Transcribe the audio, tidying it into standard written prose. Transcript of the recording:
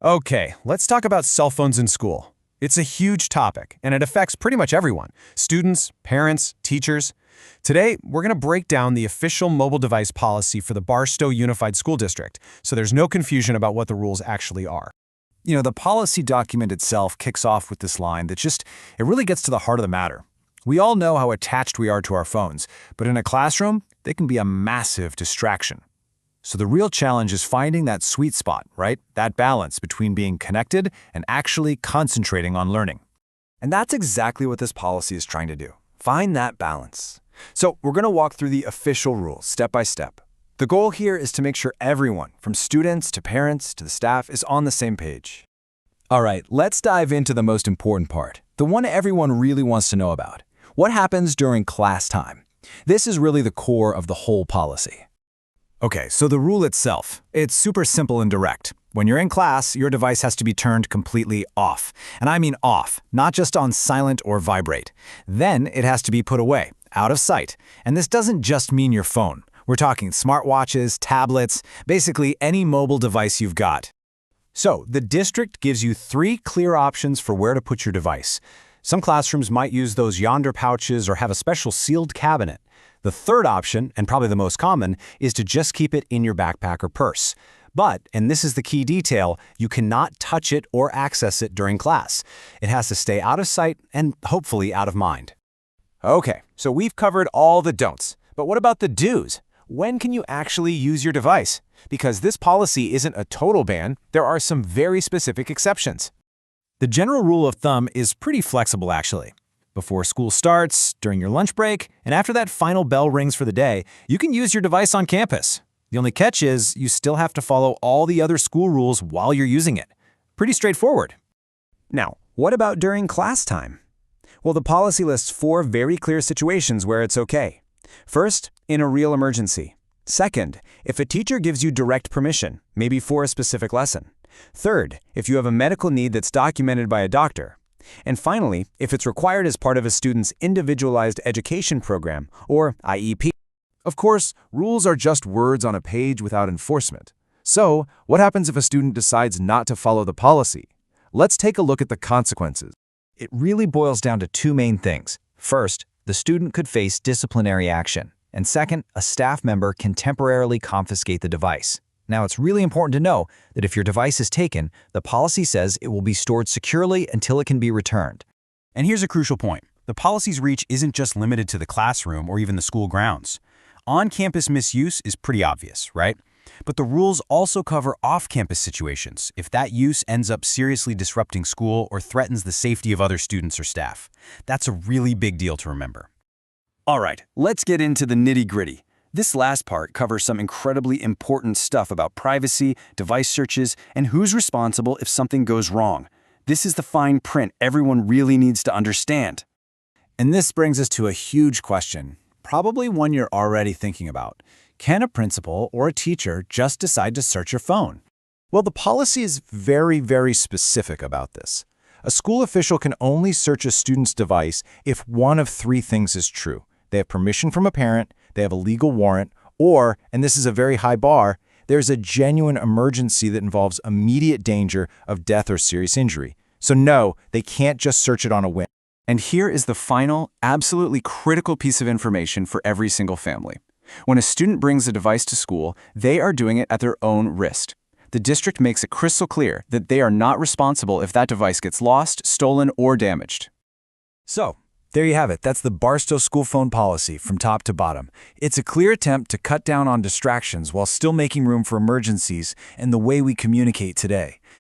Okay, let's talk about cell phones in school. It's a huge topic, and it affects pretty much everyone: students, parents, teachers. Today, we're going to break down the official mobile device policy for the Barstow Unified School District, so there's no confusion about what the rules actually are. The policy document itself kicks off with this line it really gets to the heart of the matter. We all know how attached we are to our phones, but in a classroom, they can be a massive distraction. So the real challenge is finding that sweet spot, right? That balance between being connected and actually concentrating on learning. And that's exactly what this policy is trying to do. Find that balance. So we're going to walk through the official rules step by step. The goal here is to make sure everyone, from students to parents to the staff, is on the same page. All right, let's dive into the most important part, the one everyone really wants to know about. What happens during class time? This is really the core of the whole policy. Okay, so the rule itself, it's super simple and direct. When you're in class, your device has to be turned completely off. And I mean off, not just on silent or vibrate. Then it has to be put away, out of sight. And this doesn't just mean your phone. We're talking smartwatches, tablets, basically any mobile device you've got. So the district gives you 3 clear options for where to put your device. Some classrooms might use those yonder pouches or have a special sealed cabinet. The third option, and probably the most common, is to just keep it in your backpack or purse. But, and this is the key detail, you cannot touch it or access it during class. It has to stay out of sight and hopefully out of mind. Okay, so we've covered all the don'ts. But what about the do's? When can you actually use your device? Because this policy isn't a total ban, there are some very specific exceptions. The general rule of thumb is pretty flexible, actually. Before school starts, during your lunch break, and after that final bell rings for the day, you can use your device on campus. The only catch is you still have to follow all the other school rules while you're using it. Pretty straightforward. Now, what about during class time? Well, the policy lists 4 very clear situations where it's okay. First, in a real emergency. Second, if a teacher gives you direct permission, maybe for a specific lesson. Third, if you have a medical need that's documented by a doctor. And finally, if it's required as part of a student's individualized education program, or IEP. Of course, rules are just words on a page without enforcement. So, what happens if a student decides not to follow the policy? Let's take a look at the consequences. It really boils down to 2 main things. First, the student could face disciplinary action. And second, a staff member can temporarily confiscate the device. Now, it's really important to know that if your device is taken, the policy says it will be stored securely until it can be returned. And here's a crucial point. The policy's reach isn't just limited to the classroom or even the school grounds. On-campus misuse is pretty obvious, right? But the rules also cover off-campus situations if that use ends up seriously disrupting school or threatens the safety of other students or staff. That's a really big deal to remember. All right, let's get into the nitty-gritty. This last part covers some incredibly important stuff about privacy, device searches, and who's responsible if something goes wrong. This is the fine print everyone really needs to understand. And this brings us to a huge question, probably one you're already thinking about. Can a principal or a teacher just decide to search your phone? Well, the policy is very, very specific about this. A school official can only search a student's device if one of 3 things is true. They have permission from a parent, they have a legal warrant, or, and this is a very high bar, there's a genuine emergency that involves immediate danger of death or serious injury. So no, they can't just search it on a whim. And here is the final, absolutely critical piece of information for every single family. When a student brings a device to school, they are doing it at their own risk. The district makes it crystal clear that they are not responsible if that device gets lost, stolen, or damaged. So, there you have it. That's the Barstow school phone policy from top to bottom. It's a clear attempt to cut down on distractions while still making room for emergencies and the way we communicate today.